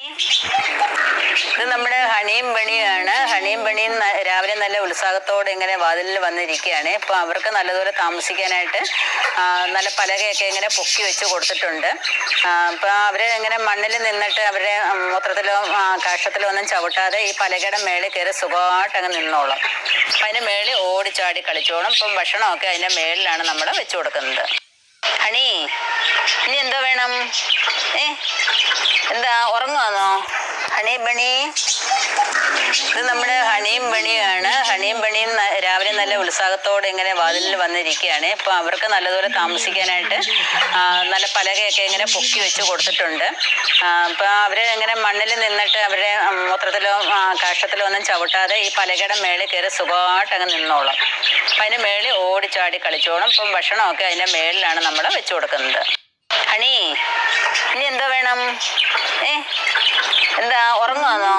ഇത് നമ്മുടെ ഹണിയും ബണിയാണ്. ഹണിയും ബണിയും രാവിലെ നല്ല ഉത്സാഹത്തോടെ ഇങ്ങനെ വാതിലിൽ വന്നിരിക്കുകയാണ്. ഇപ്പം അവർക്ക് നല്ലതുപോലെ താമസിക്കാനായിട്ട് നല്ല പലകയൊക്കെ ഇങ്ങനെ പൊക്കി വെച്ച് കൊടുത്തിട്ടുണ്ട്. അപ്പം അവർ ഇങ്ങനെ മണ്ണിൽ നിന്നിട്ട് അവരുടെ മൂത്രത്തിലോ കാഷ്ടത്തിലോ ഒന്നും ചവിട്ടാതെ ഈ പലകയുടെ മേളിൽ കയറി സുഖമായിട്ട് അങ്ങ് നിന്നോളും. അപ്പം അതിൻ്റെ മേളിൽ ഓടിച്ചാടി കളിച്ചോളും. ഇപ്പം ഭക്ഷണമൊക്കെ അതിൻ്റെ മേളിലാണ് നമ്മൾ വെച്ച് കൊടുക്കുന്നത്. ഹണി, ഇനി എന്തോ വേണം? എന്താ ഉറങ്ങുവാന്നോ? ഹണി ബണി, ഇത് നമ്മുടെ ഹണിയും ബണിയാണ്. ഹണിയും ബണിയും രാവിലെ നല്ല ഉത്സാഹത്തോടെ ഇങ്ങനെ വാതിലിൽ വന്നിരിക്കുകയാണ്. ഇപ്പം അവർക്ക് നല്ലതുപോലെ താമസിക്കാനായിട്ട് നല്ല പലകയൊക്കെ ഇങ്ങനെ പൊക്കി വെച്ച് കൊടുത്തിട്ടുണ്ട്. അപ്പം അവർ ഇങ്ങനെ മണ്ണിൽ നിന്നിട്ട് അവരുടെ മൂത്രത്തിലോ കാഷ്ടത്തിലോ ഒന്നും ചവിട്ടാതെ ഈ പലകയുടെ മേളിൽ കയറി സുഖമായിട്ട് അങ്ങ് നിന്നോളും. അപ്പം അതിൻ്റെ മേളിൽ ഓടിച്ചാടി കളിച്ചോളും. ഇപ്പം ഭക്ഷണമൊക്കെ അതിൻ്റെ മേളിലാണ് നമ്മൾ വെച്ച് കൊടുക്കുന്നത്. ഹണി, ഇനി എന്തോ വേണം? എന്താ ഉറങ്ങുവാന്നോ?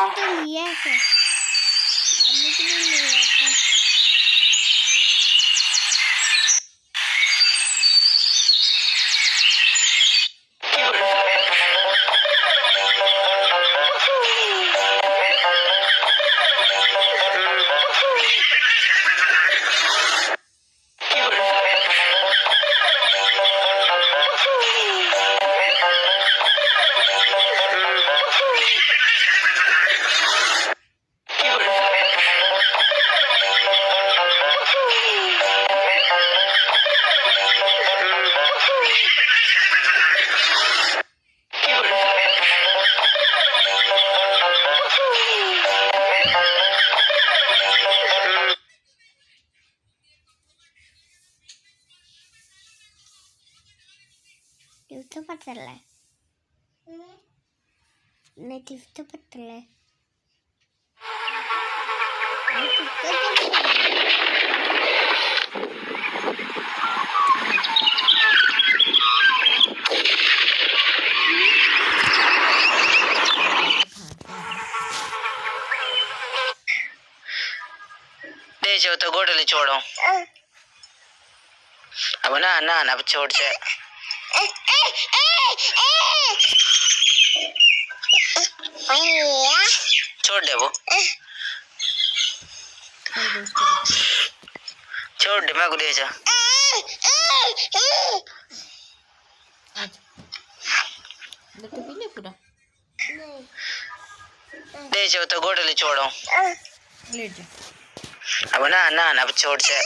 ഇഷ്ടപ്പെട്ടല്ലേ? എന്നിട്ട് ഇഷ്ടപ്പെട്ടല്ലേ? जो तो गोड़ ले छोड़ो अब ना ना ना छोड़ से छोड़ दे वो छोड़ दे मैं को ले जा ले जाओ तो गोड़ ले छोड़ो ले जा अब ना ना ना छोड़ से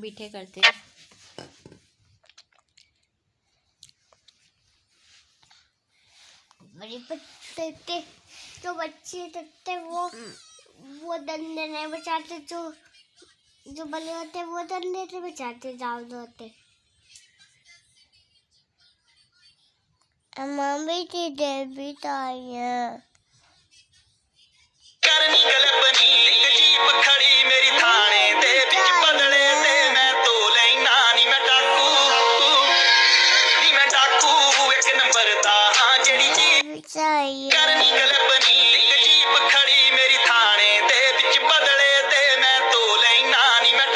बीठे करते बच्चे जो बच्चे तत्ते वो डंडे नहीं बचाते, जो बड़े होते वो डंडे से बचाते, ज्यादा होते मम्मी की देवी ताया करनी गलबनी जीप खड़ी मेरी थाने दे बिच बदले दे मैं तो लेना नी मैं डाकू एक नंबर दा हां जेड़ी जीप करनी गलबनी जीप खड़ी मेरी थाने दे बिच बदले दे मैं तो लेना नी मैं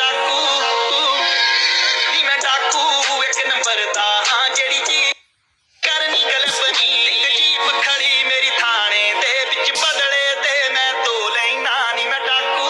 डाकू एक नंबर दा हां जेड़ी जीप करनी गलबनी जीप खड़ी मेरी थाने दे बिच बदले दे मैं तो लेना नी मैं डाकू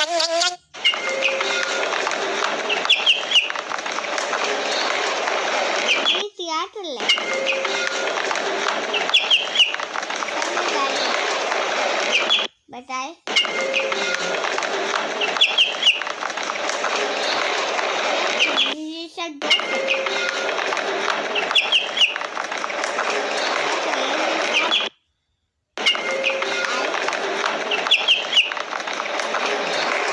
Thank you.